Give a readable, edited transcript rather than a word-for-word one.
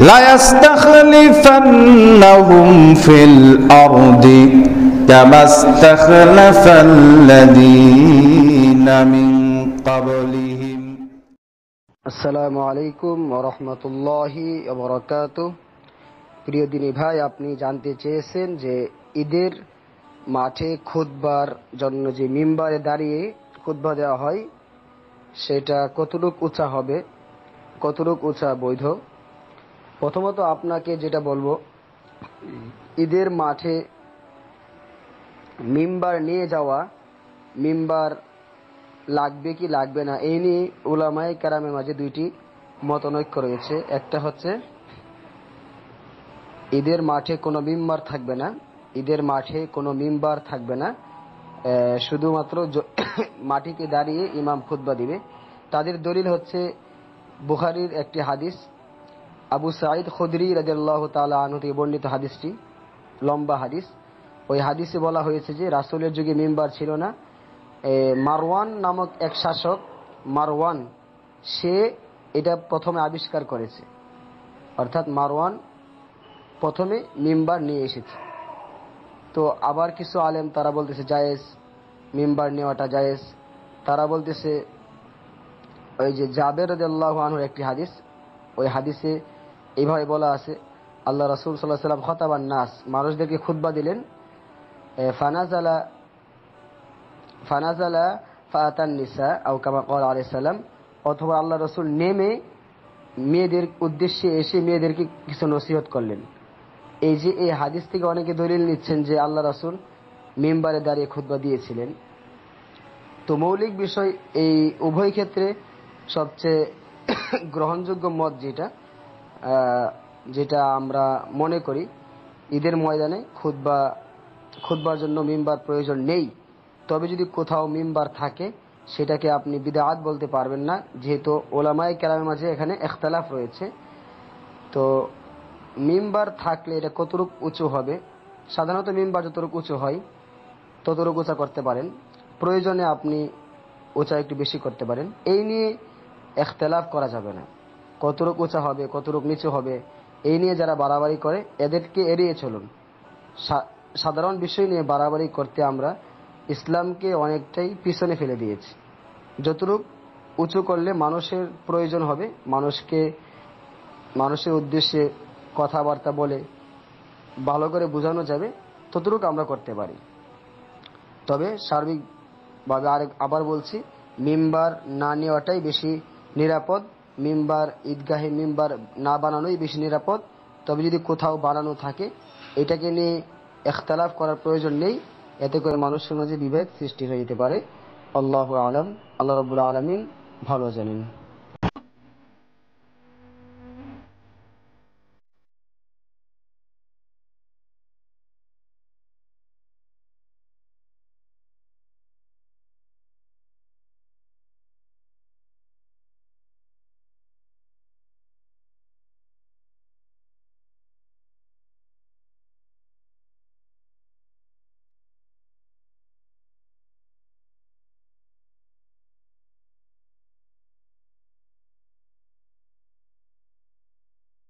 লায়াস্তাখলিফান্নাহুম feel আরদি কামা ইস্তাখলাফাল্লাযীনা মিন ক্বাবলিহিম। আসসালামু আলাইকুম ওয়া রাহমাতুল্লাহি ওয়া বারাকাতুহু। প্রিয় দিনী ভাই, আপনি জানতে চেয়েছেন যে ঈদের মাঠে খুতবার জন্য যে মিম্বারে দাঁড়িয়ে খুতবা দেওয়া হয় সেটা কতটুকু উঁচা হবে, কতটুকু উঁচা বৈধ। প্রথমত আপনাকে যেটা বলবো, ঈদের মাঠে মিম্বার নিয়ে যাওয়া, মিম্বার লাগবে কি লাগবে না এই নিয়ে উলামায়ে কেরামের মাঝে দুইটি মতানৈক্য রয়েছে। একটা হচ্ছে ঈদের মাঠে কোনো মিম্বার থাকবে না, ঈদের মাঠে কোনো মিম্বার থাকবে না, শুধুমাত্র মাটিতে দাঁড়িয়ে ইমাম খুতবা দিবে। তাদের দলিল হচ্ছে বুখারীর একটি হাদিস, আবু সাঈদ খুদরি রাদিয়াল্লাহু তাআলা আনহু থেকে বর্ণিত হাদিসটি লম্বা হাদিস। ওই হাদিসে বলা হয়েছে যে রাসূলের যুগে মিম্বার ছিল না। মারওয়ান নামক এক শাসক, মারওয়ান, সে এটা প্রথমে আবিষ্কার করেছে। অর্থাৎ মারওয়ান প্রথমে মিম্বার নিয়ে এসেছে। তো আবার কিছু আলেম তারা বলতেছে জায়েজ, মিম্বার নেওয়াটা জায়েজ। তারা বলতেছে ওই যে জাবের রাদিয়াল্লাহু আনহুর একটি হাদিস, ওই হাদিসে এইভাবে বলা আছে, আল্লাহ রাসূল সাল্লাল্লাহু আলাইহি ওয়াসাল্লাম খতাবান নাস, মানুষদেরকে খুতবা দিলেন। ফানাজালা ফানাজালা ফাতান নিসা আও কামা ক্বালা আলাইহিস সালাম, অথবা আল্লাহ রাসূল নেমে মেয়েদের উদ্দেশ্যে এসে মেয়েদেরকে কিছু নসিহত করলেন। এই যে এই হাদিস থেকে অনেকে দলিল নিচ্ছেন যে আল্লাহ রাসূল মিম্বারে দাঁড়িয়ে খুতবা দিয়েছিলেন। তো মৌলিক বিষয়, এই উভয় ক্ষেত্রে সবচেয়ে গ্রহণযোগ্য মত যেটা আমরা মনে করি, ঈদের ময়দানে খুতবার জন্য মিম্বার প্রয়োজন নেই। তবে যদি কোথাও মিম্বার থাকে সেটাকে আপনি বিদআত বলতে পারবেন না, যেহেতু উলামায়ে কেরামের মাঝে এখানে ইখতিলাফ রয়েছে। তো মিম্বার থাকলে এটা কতটুকু উঁচু হবে, সাধারণত মিম্বার যতটুকু উঁচু হয় ততটুকু উঁচা করতে পারেন, প্রয়োজনে আপনি উঁচা একটু বেশি করতে পারেন। এই নিয়ে ইখতিলাফ করা যাবে না, কতটুকু উঁচা হবে কতটুকু নিচু হবে এই নিয়ে যারা বাড়াবাড়ি করে এদেরকে এড়িয়ে চলুন। সাধারণ বিষয় নিয়ে বাড়াবাড়ি করতে আমরা ইসলামকে অনেকটাই পিছনে ফেলে দিয়েছি। যতটুকু উঁচু করলে মানুষের প্রয়োজন হবে, মানুষের উদ্দেশ্যে কথাবার্তা বলে ভালো করে বোঝানো যাবে, ততটুকু আমরা করতে পারি। তবে সার্বিকভাবে আবার বলছি, মিম্বার না নেওয়াটাই বেশি নিরাপদ, মিম্বার ঈদগাহে মিম্বার না বানানোই বেশি নিরাপদ। তবে যদি কোথাও বানানো থাকে এটাকে নিয়ে ইখতিলাফ করার প্রয়োজন নেই, এতে করে মানুষের মাঝে বিভেদ সৃষ্টি হয়ে যেতে পারে। আল্লাহু আ'লাম, আল্লাহ রাব্বুল আলামিন ভালো জানেন।